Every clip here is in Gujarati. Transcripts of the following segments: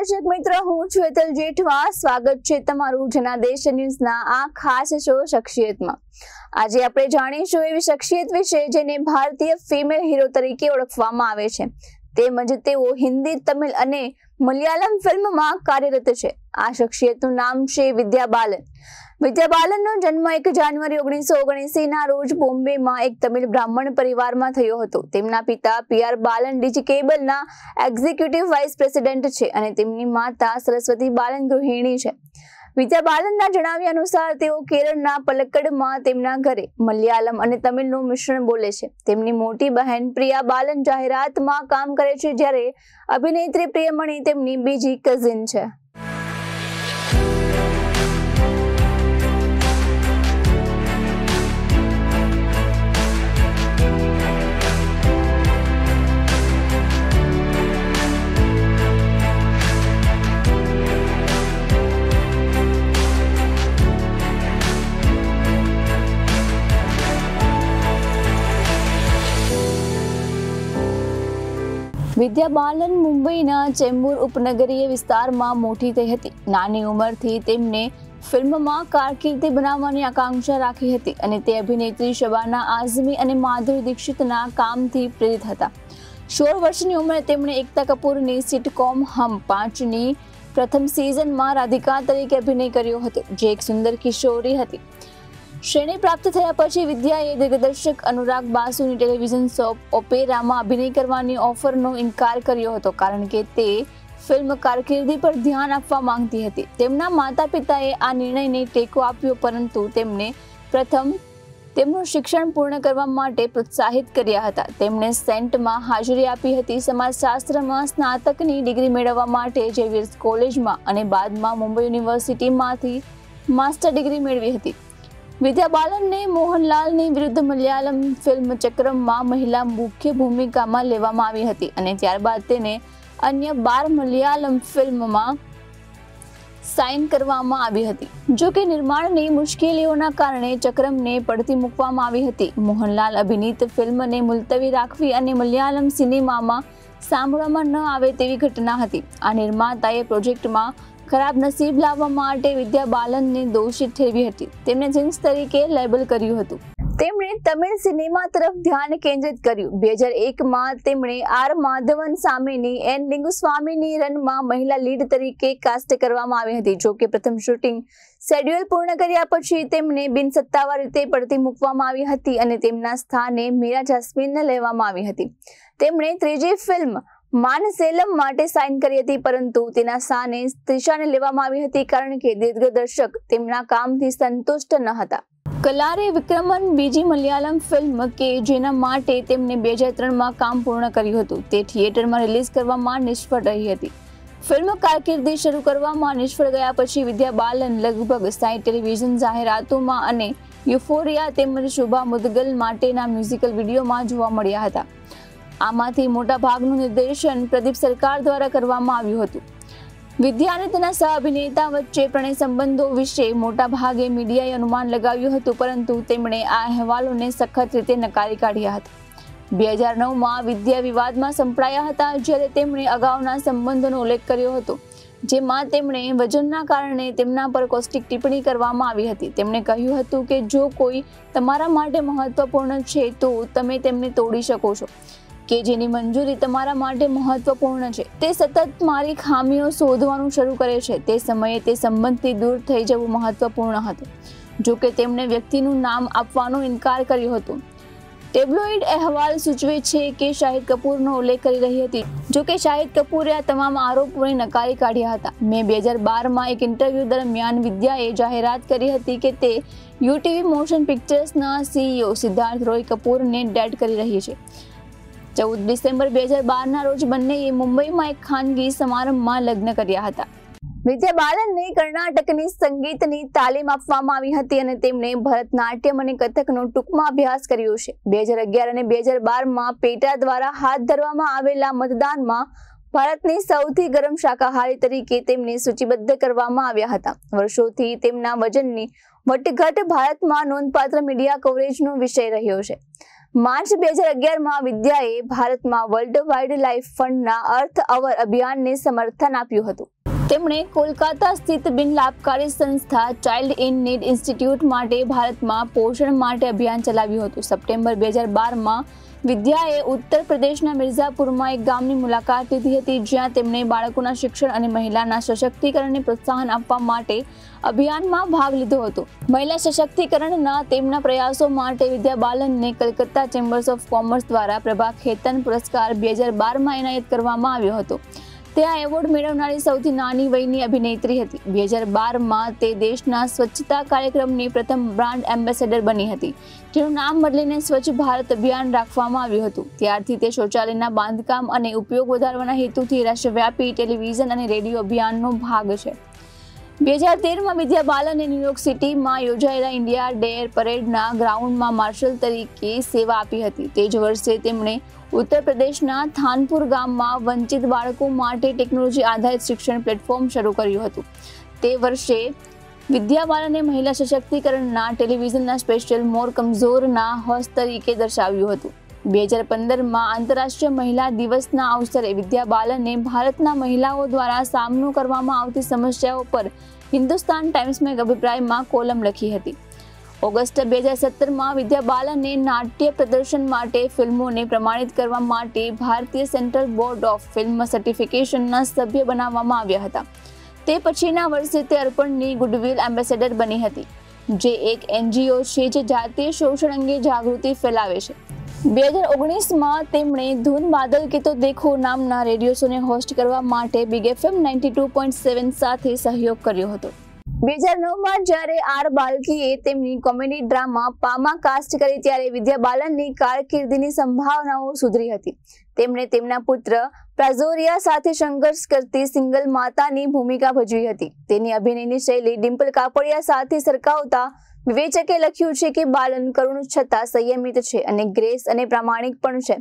દર્શક મિત્રો, હું છું હેતલ જેઠવા. સ્વાગત છે તમારું જનાદેશ ન્યૂઝના આ ખાસ શો શખ્સિયતમાં. આજે આપણે જાણીશું એવી શખ્સિયત વિશે જેને ભારતીય ફિમેલ હીરો તરીકે ઓળખવામાં આવે છે, તેમજ તેઓ હિન્દી, તમિલ અને મલયાલમ ફિલ્મમાં કાર્યરત છે. આ શખ્સિયતનું નામ છે વિદ્યા બાલન. વિદ્યા બાલનનો જન્મ 1 જાન્યુઆરી 1979 ના રોજ બોમ્બેમાં એક તમિલ બ્રાહ્મણ પરિવારમાં થયો હતો. તેમના પિતા PR બાલન ડીજી કેબલના એક્ઝિક્યુટિવ વાઇસ પ્રેસિડેન્ટ છે અને તેમની માતા સરસ્વતી બાલન ગૃહિણી છે. વિદ્યા બાલનના જણાવ્યા અનુસાર તેઓ કેરળના પલક્કડમાં તેમના ઘરે મલયાલમ અને તમિલનું મિશ્રણ બોલે છે. તેમની મોટી બહેન પ્રિયા બાલન જાહેરાતમાં કામ કરે છે, જ્યારે અભિનેત્રી પ્રિયમણી તેમની બીજી કઝિન છે. વિદ્યા બાલન મુંબઈના ચેમ્બુર ઉપનગરીય વિસ્તારમાં મોટી થઈ હતી. નાની ઉંમરથી તેમને ફિલ્મમાં કારકિર્દી બનાવવાની આકાંક્ષા રાખી હતી અને તે અભિનેત્રી શબાના આઝમી અને માધુરી દીક્ષિતના કામથી પ્રેરિત હતા. 16 વર્ષની ઉંમરે તેમણે એકતા કપૂરની સિટકોમ હમ 5ની પ્રથમ સિઝનમાં રાધિકા તરીકે અભિનય કર્યો હતો, જે એક સુંદર કિશોરી હતી. શ્રેણી પ્રાપ્ત થયા પછી વિદ્યાએ દિગ્દર્શક અનુરાગ બાસુની ટેલિવિઝન સોપ ઓપેરામાં અભિનય કરવાની ઓફરનો ઇનકાર કર્યો હતો, કારણ કે તે ફિલ્મ કારકિર્દી પર ધ્યાન આપવા માંગતી હતી. તેમના માતા પિતાએ આ નિર્ણયને ટેકો આપ્યો, પરંતુ તેમને પ્રથમ તેમનું શિક્ષણ પૂર્ણ કરવા માટે પ્રોત્સાહિત કર્યા હતા. તેમણે સેન્ટમાં હાજરી આપી હતી, સમાજશાસ્ત્રમાં સ્નાતકની ડિગ્રી મેળવવા માટે ઝેવિયર્સ કોલેજમાં અને બાદમાં મુંબઈ યુનિવર્સિટીમાંથી માસ્ટર ડિગ્રી મેળવી હતી. વિદ્યા બાલનને મોહનલાલની વિરુદ્ધ મલયાલમ ફિલ્મ ચક્રમમાં મહિલા મુખ્ય ભૂમિકામાં લેવામાં આવી હતી અને ત્યારબાદ તેને અન્ય 12 મલયાલમ ફિલ્મમાં સાઇન કરવામાં આવી હતી. જો કે નિર્માણની મુશ્કેલીઓના કારણે ચક્રમને પડતી મૂકવામાં આવી હતી. મોહનલાલ અભિનીત ફિલ્મને મુલતવી રાખવી અને મલયાલમ સિનેમામાં સાંભળવામાં ન આવે તેવી ઘટના હતી. આ નિર્માતાએ પ્રોજેક્ટમાં ખરાબ નસીબ લાવવા માટે વિદ્યા બાલનને દોષિત ઠેરવી હતી. તેમણે જીન્સ તરીકે લેબલ કર્યું હતું. તેમણે તમિલ સિનેમા તરફ ધ્યાન કેન્દ્રિત કર્યું. 2001માં તેમણે R માધવન સામેની એન લિંગુસ્વામીની રનમાં મહિલા લીડ તરીકે કાસ્ટ કરવામાં આવી હતી. જો કે પ્રથમ શૂટિંગ શેડ્યુલ પૂર્ણ કર્યા પછી તેમને બિનસત્તાવાર રીતે પડતી મૂકવામાં આવી હતી અને તેમના સ્થાને મીરા જાસ્મીનને લેવામાં આવી હતી. તેમણે ત્રીજી ફિલ્મ માનસેલમ માટે સાઇન કરી હતી, પરંતુ તેના સ્થાને ત્રિશાને લેવામાં આવી હતી, કારણ કે દિગ્દર્શક તેમના કામથી સંતુષ્ટ ન હતા. કલારે વિક્રમન બીજી મલયાલમ ફિલ્મ કે જેના માટે તેમને 2003માં કામ પૂર્ણ કર્યું હતું, તે થિયેટરમાં રિલીઝ કરવામાં નિષ્ફળ રહી હતી. ફિલ્મ કારકિર્દી શરૂ કરવામાં નિષ્ફળ ગયા પછી વિદ્યા બાલન લગભગ 60 ટેલિવિઝન જાહેરાતોમાં અને યુફોરિયા તેમજ શુભા મુદગલ માટેના મ્યુઝિકલ વિડીયોમાં જોવા મળ્યા હતા. આમાંથી મોટા ભાગનું નિર્દેશન પ્રદીપ સરકાર દ્વારા કરવામાં આવ્યું હતું. વિદ્યા અને તેના સહ અભિનેતા વચ્ચે પ્રણય સંબંધો વિશે મોટા ભાગે મીડિયાએ અનુમાન લગાવ્યું હતું, પરંતુ તેમણે આ અહેવાલોને સખત રીતે નકારી કાઢ્યા હતા. 2009માં વિદ્યા વિવાદમાં સંપડાયા હતા, જ્યારે તેમણે અગાઉના સંબંધોનો ઉલ્લેખ કર્યો હતો, જેમાં તેમણે વજનના કારણે તેમના પર કોસ્ટિક ટિપ્પણી કરવામાં આવી હતી. તેમણે કહ્યું હતું કે જો કોઈ તમારા માટે મહત્વપૂર્ણ છે તો તમે તેમને તોડી શકો છો, કે જેની મંજૂરી તમારા માટે મહત્વપૂર્ણ છે. તે સતત મારી ખામીઓ શોધવાનું શરૂ કરે છે. તે સમયે તે સંબંધથી દૂર થઈ જવું મહત્વપૂર્ણ હતું. જો કે તેમણે વ્યક્તિનું નામ આપવાનો ઇનકાર કર્યો હતો. ટેબ્લોઇડ અહેવાલ સૂચવે છે કે શાહિદ કપૂરનો ઉલ્લેખ કરી રહી હતી. જો કે શાહિદ કપૂરે આ તમામ આરોપોને નકારી કાઢ્યા હતા. મે 2012માં એક ઇન્ટરવ્યૂ દરમિયાન વિદ્યાએ જાહેરાત કરી હતી કે તે યુટીવી મોશન પિક્ચર્સના CEO સિદ્ધાર્થ રોય કપૂરને ડેટ કરી રહી છે. 14 ડિસેમ્બર 2012ના રોજ બંનેએ મુંબઈમાં એક ખાનગી સમારંભમાં લગ્ન કર્યા હતા. વિદ્યા બાલનને કર્ણાટકની સંગીતની તાલીમ આપવામાં આવી હતી અને તેમણે ભરતનાટ્યમ અને કથકનો ટૂંકમાં અભ્યાસ કર્યો છે. 2011 અને 2012માં પેટા દ્વારા હાથ ધરવામાં આવેલા મતદાનમાં ભારતની સૌથી ગરમ શાકાહારી તરીકે તેમને સૂચિબદ્ધ કરવામાં આવ્યા હતા. વર્ષોથી તેમના વજનની વધઘટ ભારતમાં નોંધપાત્ર મીડિયા કવરેજનો વિષય રહ્યો છે. માર્ચ 2011માં વિદ્યાએ ભારતમાં વર્લ્ડ વાઇલ્ડ લાઇફ ફંડના અર્થ અવર અભિયાનને સમર્થન આપ્યું હતું. તેમણે કોલકાતા સ્થિત બિન લાભકારી સંસ્થા ચાઇલ્ડ ઇન નીડ ઇન્સ્ટિટ્યૂટ માટે ભારતમાં પોષણ માટે અભિયાન ચલાવ્યું હતું. સપ્ટેમ્બર 2012માં વિદ્યાએ ઉત્તર પ્રદેશના મિર્ઝાપુરમાં એક ગામની મુલાકાત લીધી હતી, જ્યાં તેમણે બાળકોના શિક્ષણ અને મહિલાના સશક્તિકરણને પ્રોત્સાહન આપવા માટે અભિયાનમાં ભાગ લીધો હતો. મહિલા સશક્તિકરણના તેમના પ્રયાસો માટે વિદ્યા બાલનને કલકત્તા ચેમ્બર્સ ઓફ કોમર્સ દ્વારા પ્રભા ખેતન પુરસ્કાર 2012માં એનાયત કરવામાં આવ્યો હતો. તે આ એવોર્ડ મેળવનારી સૌથી નાની વયની અભિનેત્રી હતી. 2012માં તે દેશના સ્વચ્છતા કાર્યક્રમની પ્રથમ બ્રાન્ડ એમ્બેસેડર બની હતી, જેનું નામ બદલીને સ્વચ્છ ભારત અભિયાન રાખવામાં આવ્યું હતું. ત્યારથી તે શૌચાલયના બાંધકામ અને ઉપયોગ વધારવાના હેતુથી રાષ્ટ્રવ્યાપી ટેલિવિઝન અને રેડિયો અભિયાનનો ભાગ છે. 2013માં વિદ્યા બાલને ન્યુયોર્ક સિટીમાં યોજાયેલા ઇન્ડિયા ડે પરેડના ગ્રાઉન્ડમાં માર્શલ તરીકે સેવા આપી હતી. તે જ વર્ષે તેમણે ઉત્તર પ્રદેશના થાનપુર ગામમાં વંચિત બાળકો માટે ટેકનોલોજી આધારિત શિક્ષણ પ્લેટફોર્મ શરૂ કર્યું હતું. તે વર્ષે વિદ્યા બાલને મહિલા સશક્તિકરણના ટેલિવિઝનના સ્પેશિયલ મોર કમઝોરના હોસ્ટ તરીકે દર્શાવ્યું હતું. 2015માં આંતરરાષ્ટ્રીય મહિલા દિવસના અવસરે વિદ્યા બાલને ભારતના મહિલાઓ દ્વારા સામનો કરવામાં આવતી સમસ્યાઓ પર હિન્દુસ્તાન ટાઈમ્સમાં એક અભિપ્રાયમાં કોલમ લખી હતી. ઓગસ્ટ 2017માં વિદ્યા બાલને નાટ્ય પ્રદર્શન માટે ફિલ્મોને પ્રમાણિત કરવા માટે ભારતીય સેન્ટ્રલ બોર્ડ ઓફ ફિલ્મ સર્ટિફિકેશનના સભ્ય બનાવવામાં આવ્યા હતા. તે પછીના વર્ષે તે અર્પણની ગુડવિલ એમ્બેસેડર બની હતી, જે એક NGO છે જે જાતીય શોષણ અંગે જાગૃતિ ફેલાવે છે. 2019માં તેમણે ધૂન બાદલ કે તો દેખો નામના રેડિયો શોને હોસ્ટ કરવા માટે બિગ FM 92.7 સાથે સહયોગ કર્યો હતો. 2009માં જ્યારે આર બાલ્કીએ તેમની કોમેડી ડ્રામા પામાં કાસ્ટ કરી ત્યારે વિદ્યા બાલનની કારકિર્દીની સંભાવનાઓ સુધરી હતી. તેમણે તેમના પુત્ર પ્રાઝોરિયા સાથે સંઘર્ષ કરતી સિંગલ માતાની ભૂમિકા ભજવી હતી. તેની અભિનયની શૈલી ડિમ્પલ કાપડિયા સાથે સરખાવતા વિવેચકે લખ્યું છે કે બાલન કરુણ છતાં સંયમિત છે અને ગ્રેસ અને પ્રામાણિક પણ છે.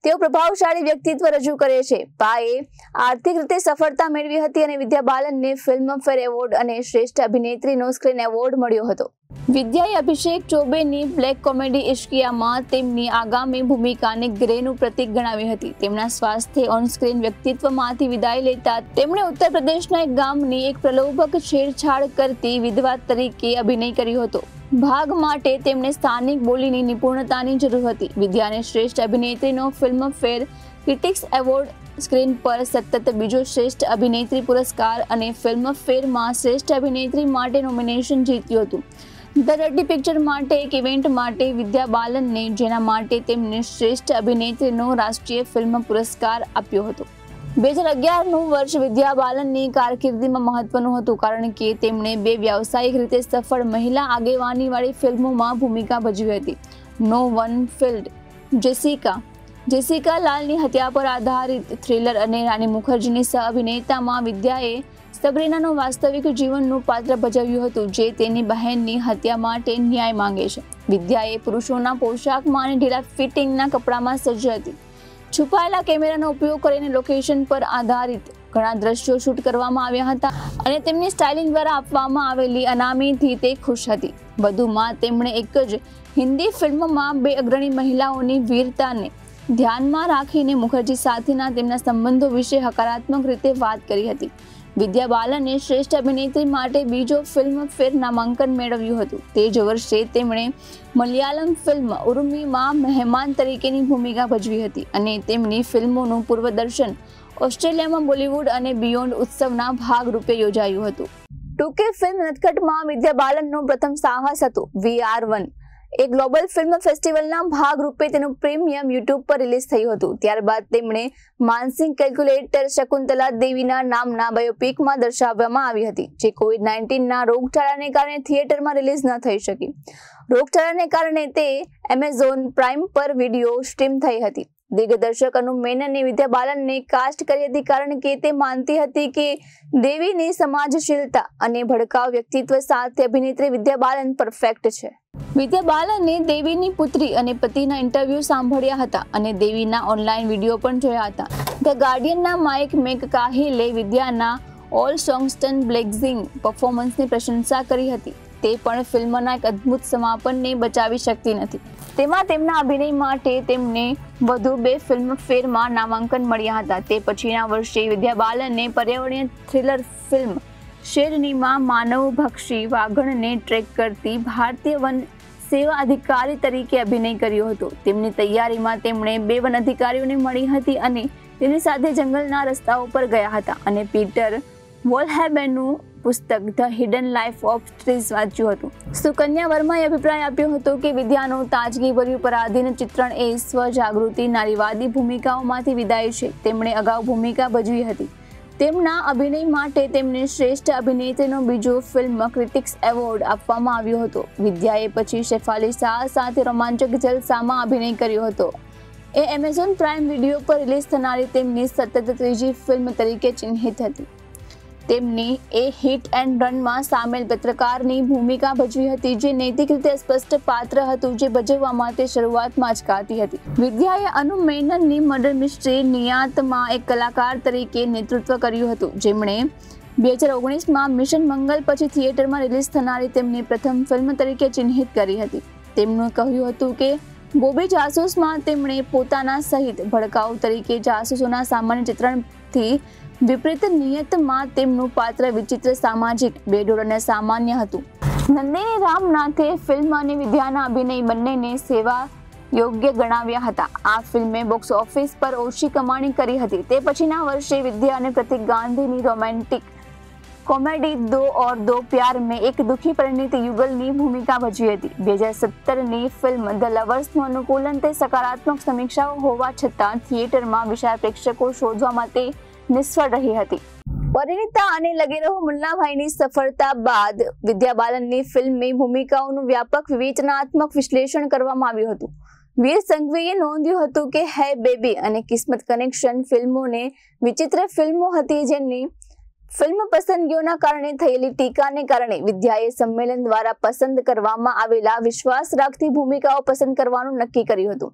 તેઓ પ્રભાવશાળી વ્યક્તિત્વ રજૂ કરે છે. પાએ આર્થિક રીતે સફળતા મેળવી હતી અને વિદ્યા બાલનને ફિલ્મફેર એવોર્ડ અને શ્રેષ્ઠ અભિનેત્રીનો સ્ક્રીન એવોર્ડ મળ્યો હતો. વિદ્યાએ અભિષેક ચોબેની બ્લેક કોમેડી ઇશ્કિયામાં તેમની આગામી ભૂમિકાને ગ્રેનું પ્રતીક ગણાવી હતી. તેમના સ્વાસ્થ્ય ઓન સ્ક્રીન વ્યક્તિત્વમાંથી વિદાય લેતા તેમણે ઉત્તર પ્રદેશના એક ગામની એક પ્રલોભક છેડછાડ કરતી વિધવા તરીકે અભિનય કર્યો હતો. ભાગ માટે તેમને સ્થાનિક બોલીની નિપુણતાની જરૂર હતી. વિદ્યાને શ્રેષ્ઠ અભિનેત્રીનો ફિલ્મફેર ક્રિટિક્સ એવોર્ડ, સ્ક્રીન પર સતત બીજો શ્રેષ્ઠ અભિનેત્રી પુરસ્કાર અને ફિલ્મફેરમાં શ્રેષ્ઠ અભિનેત્રી માટે નોમિનેશન જીત્યું હતું. ધ ડર્ટી પિક્ચર માટે એક ઇવેન્ટ માટે વિદ્યા બાલનને, જેના માટે તેમને શ્રેષ્ઠ અભિનેત્રીનો રાષ્ટ્રીય ફિલ્મ પુરસ્કાર આપ્યો હતો. 2011નું વર્ષ વિદ્યા બાલનની કારકિર્દીમાં મહત્વનું હતું, કારણ કે તેમણે 2 વ્યાવસાયિક રીતે સફળ મહિલા આગેવાનીવાળી ફિલ્મોમાં ભૂમિકા ભજવી હતી. નો વન ફિલ્ડ, જેસિકા લાલની હત્યા પર આધારિત થ્રિલર અને રાની મુખર્જીની સહ અભિનેતામાં વિદ્યાએ સબરીનાનું વાસ્તવિક જીવનનું પાત્ર ભજવ્યું હતું, જે તેની બહેનની હત્યા માટે ન્યાય માંગે છે. વિદ્યાએ પુરુષોના પોશાકમાં અને ઢીલા ફિટિંગના કપડામાં સજ્જ હતી. છુપાયેલા કેમેરાનો ઉપયોગ કરીને લોકેશન પર આધારિત ઘણા દ્રશ્યો શૂટ કરવામાં આવ્યા હતા અને તેમની સ્ટાઇલિંગ દ્વારા આપવામાં આવેલી અનામીથી તે ખુશ હતી. વધુમાં તેમણે એક જ હિન્દી ફિલ્મમાં 2 અગ્રણી મહિલાઓની વીરતાને ધ્યાનમાં રાખીને મુખર્જી સાથેના તેમના સંબંધો વિશે હકારાત્મક રીતે વાત કરી હતી. વિદ્યા બાલને શ્રેષ્ઠ અભિનેત્રી માટે બીજો ફિલ્મફેર નામાંકન મેળવ્યું હતું. તે જ વર્ષે તેમણે મલયાલમ ફિલ્મ ઉર્મીમાં મહેમાન તરીકેની ભૂમિકા ભજવી હતી અને તેમની ફિલ્મોનું પૂર્વદર્શન ઓસ્ટ્રેલિયામાં બોલિવૂડ અને બિયોન્ડ ઉત્સવના ભાગરૂપે યોજાયું હતું. 2K ફિલ્મ નટખટમાં વિદ્યા બાલનનું પ્રથમ સાહસ હતું. VR1 એ ગ્લોબલ ફિલ્મ ફેસ્ટિવલના ભાગરૂપે તેનું પ્રીમિયમ YouTube પર રિલીઝ થયું હતું. ત્યારબાદ તેમણે માનસિંગ કેલ્ક્યુલેટર શકુંતલા દેવીના નામના બાયોપિકમાં દર્શાવવામાં આવી હતી, જે COVID-19ના રોગચાળાને કારણે થિયેટરમાં રિલીઝ ન થઈ શકી. રોગચાળાને કારણે તે Amazon પ્રાઇમ પર વિડીયો સ્ટ્રીમ થઈ હતી. દિગ્દર્શક અનુ મેનને વિદ્યા બાલનને કાસ્ટ કરી હતી, કારણ કે તે માનતી હતી કે દેવીની સમાજશીલતા અને ભડકાઉ વ્યક્તિત્વ સાથે અભિનેત્રી વિદ્યા બાલન પરફેક્ટ છે. વિદ્યા બાલને દેવીની પુત્રી અને પતિના ઇન્ટરવ્યૂ સાંભળ્યા હતા અને દેવીના ઓનલાઈન વિડીયો પણ જોયા હતા. ધ ગાર્ડિયનના માઇક મેકકાહિલે વિદ્યાના ઓલ સોંગ્સટન બ્લેઝિંગ પરફોર્મન્સની પ્રશંસા કરી હતી. તે પણ ફિલ્મના એક અદ્ભુત સમાપનને બચાવી શકતી નથી. તેમાં તેમના અભિનય માટે તેમને વધુ 2 ફિલ્મફેરમાં નામાંકન મળ્યા હતા. તે પછીના વર્ષે વિદ્યા બાલને પર્યાવરણીય થ્રિલર ફિલ્મ શેરનીમાં માનવભક્ષી વાઘણને ટ્રેક કરતી ભારતીય વન સેવા અધિકારી તરીકે અભિનય કર્યો હતો. તેમની તૈયારીમાં તેમણે 2 વન અધિકારીઓને મળી હતી અને તેની સાથે જંગલના રસ્તાઓ પર ગયા હતા અને પીટર વોલહેબેનનું પુસ્તક the hidden life of trees વાંચ્યું હતું. સુકન્યા વર્માએ અભિપ્રાય આપ્યો હતો કે વિદ્યાનું તાજગીભર્યું પરાધીન ચિત્રણ એ સ્વજાગૃતિ નારીવાદી ભૂમિકાઓમાંથી વિદાય છે. તેમણે અગાઉ ભૂમિકા ભજવી હતી. તેમના અભિનય માટે તેમને શ્રેષ્ઠ અભિનેત્રીનો બીજો ફિલ્મ ક્રિટિક્સ એવોર્ડ આપવામાં આવ્યો હતો. વિદ્યાએ પછી શેફાલી શાહ સાથે રોમાંચક જલસામાં અભિનય કર્યો હતો. એ એમેઝોન પ્રાઇમ વિડીયો પર રિલીઝ થનારી તેમની સતત ત્રીજી ફિલ્મ તરીકે ચિહ્નિત હતી. તેમની એ હિટ એન્ડ રનમાં સામેલ પત્રકારની ભૂમિકા ભજવી હતી, જે નૈતિક રીતે સ્પષ્ટ પાત્ર હતું જે ભજવવામાં તે શરૂઆતમાં અચકાતી હતી. વિદ્યાએ અનુ મેનનની મર્ડર મિસ્ટ્રી નિયાતમાં એક કલાકાર તરીકે નેતૃત્વ કર્યું હતું, જેમણે 2019માં મિશન મંગલ પછી થિયેટરમાં રિલીઝ થનારી તેમની પ્રથમ ફિલ્મ તરીકે ચિહ્નિત કરી હતી. તેમનું કહ્યું હતું કે બોબી જાસૂસમાં તેમણે પોતાના સહિત ભડકાઉ તરીકે જાસૂસોના સામાન્ય ચિત્રણથી વિપરીત નિયતમાં તેમનું પાત્ર વિચિત્ર, સામાજિક, બેડોળ અને સામાન્ય હતું. નંદિની રામનાથે ફિલ્મ અને વિદ્યાના અભિનય બંનેને સેવા યોગ્ય ગણાવ્યા હતા. આ ફિલ્મે બોક્સ ઓફિસ પર ઓછી કમાણી કરી હતી. તે પછીના વર્ષે વિદ્યા અને પ્રતિક ગાંધીની રોમેન્ટિક કોમેડી દો ઓર દો પ્યાર મેં એક દુઃખી પરિણીત યુગલની ભૂમિકા ભજવી હતી. 2017ની ફિલ્મ ધ લવર્સનું અનુકૂલન તે સકારાત્મક સમીક્ષાઓ હોવા છતાં થિયેટરમાં વિશાળ પ્રેક્ષકો શોધવા માટે નિષ્ફળ રહી હતી. પરિણીતા અને લગે રહો મુન્નાભાઈની સફળતા બાદ વિદ્યા બાલનની ફિલ્મની ભૂમિકાઓનું વ્યાપક વિવેચનાત્મક વિશ્લેષણ કરવામાં આવ્યું હતું. વીર સંઘવીએ નોંધ્યું હતું કે હે બેબી અને કિસ્મત કનેક્શન ફિલ્મોને વિચિત્ર ફિલ્મો હતી, જેની ફિલ્મ પસંદગીઓના કારણે થયેલી ટીકાને કારણે વિદ્યાએ સંમેલન દ્વારા પસંદ કરવામાં આવેલા વિશ્વાસ રાખતી ભૂમિકાઓ પસંદ કરવાનું નક્કી કર્યું હતું.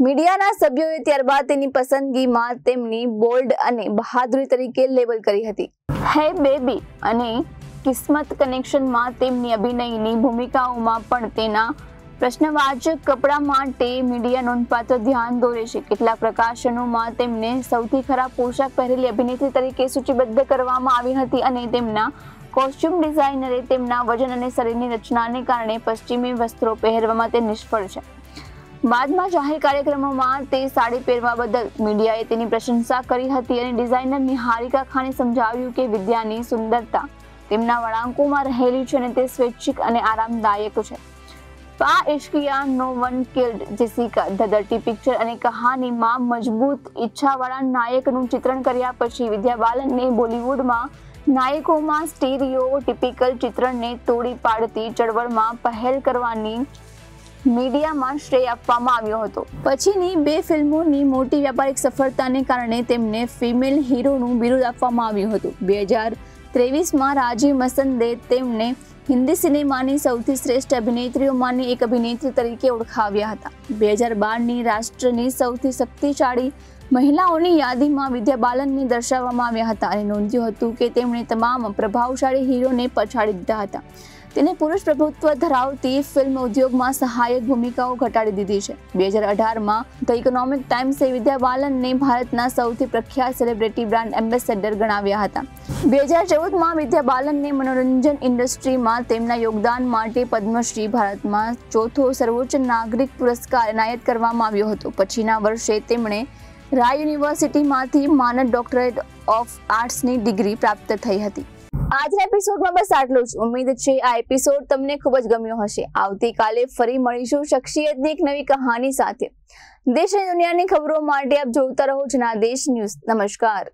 મીડિયાના સભ્યોએ ત્યારબાદ તેની પસંદગીમાં તેમની બોલ્ડ અને બહાદુરી તરીકે લેબલ કરી હતી. હે બેબી અને કિસ્મત કનેક્શનમાં તેમની અભિનયની ભૂમિકાઓમાં પણ તેના પ્રશ્નવાચક કપડા માટે મીડિયા નોંધપાત્ર ધ્યાન દોરે છે. કેટલાક પ્રકાશનોમાં તેમને સૌથી ખરાબ પોશાક પહેરેલી અભિનેત્રી તરીકે સૂચિબદ્ધ કરવામાં આવી હતી અને તેમના કોસ્ચ્યુમ ડિઝાઇનરે તેમના વજન અને શરીરની રચનાને કારણે પશ્ચિમી વસ્ત્રો પહેરવામાં તે નિષ્ફળ છે. બાદમાં જાહેર કાર્યક્રમોમાં તે સાડી પહેરવા બદલ મીડિયાએ તેની પ્રશંસા કરી હતી અને ડિઝાઇનર નિહારિકા ખાને સમજાવ્યું કે વિદ્યાની સુંદરતા તેમના વળાંકોમાં રહેલી છે અને તે સ્વૈચ્છિક અને આરામદાયક છે. Paa Ishqiya, no one killed Jessica, the dirty picture અને કહાનીમાં મજબૂત ઈચ્છાવાળા નાયકનું ચિત્રણ કર્યા પછી વિદ્યા બાલનને બોલિવૂડમાં નાયકોમાં સ્ટીરિયો ટિપિકલ ચિત્રણને તોડી પાડતી ચળવળમાં પહેલ કરવાની મીડિયામાં શ્રેય આપવામાં આવ્યો હતો. પછીની 2 ફિલ્મોની મોટી વ્યાપારિક સફળતાને કારણે તેમને ફિમેલ હીરોનું બિરુદ આપવામાં આવ્યું હતું. 2023માં રાજીવ મસંદે તેમને હિન્દી સિનેમાની સૌથી શ્રેષ્ઠ અભિનેત્રીઓમાંની એક અભિનેત્રી તરીકે ઓળખાવ્યા હતા. 2012ની રાષ્ટ્રની સૌથી શક્તિશાળી મહિલાઓની યાદીમાં વિદ્યા બાલનને દર્શાવવામાં આવ્યા હતા અને નોંધ્યું હતું કે તેમણે તમામ પ્રભાવશાળી હીરોને પછાડી દીધા હતા. તેને પુરુષ પ્રભુત્વ ધરાવતી ફિલ્મ ઉદ્યોગમાં સહાયક ભૂમિકાઓ ઘટાડી દીધી છે. 2018માં ધ ઇકોનોમિક ટાઈમ્સે વિદ્યા બાલનને ભારતના સૌથી પ્રખ્યાત સેલિબ્રિટી બ્રાન્ડ એમ્બેસેડર ગણાવ્યા હતા. 2014માં વિદ્યા બાલનને મનોરંજન ઇન્ડસ્ટ્રીમાં તેમના યોગદાન માટે પદ્મશ્રી, ભારતમાં ચોથો સર્વોચ્ચ નાગરિક પુરસ્કાર એનાયત કરવામાં આવ્યો હતો. પછીના વર્ષે તેમણે રાય યુનિવર્સિટીમાંથી માનદ ડોક્ટરેટ ઓફ આર્ટ્સની ડિગ્રી પ્રાપ્ત થઈ હતી. આજના એપિસોડમાં બસ આટલું જ. ઉમ્મીદ છે આ એપિસોડ તમને ખૂબ જ ગમ્યો હશે. આવતીકાલે ફરી મળીશું શખ્સિયતની એક નવી કહાની સાથે. દેશ અને દુનિયાની ખબરો માટે આપ જોતા રહો જનાદેશ ન્યૂઝ. નમસ્કાર.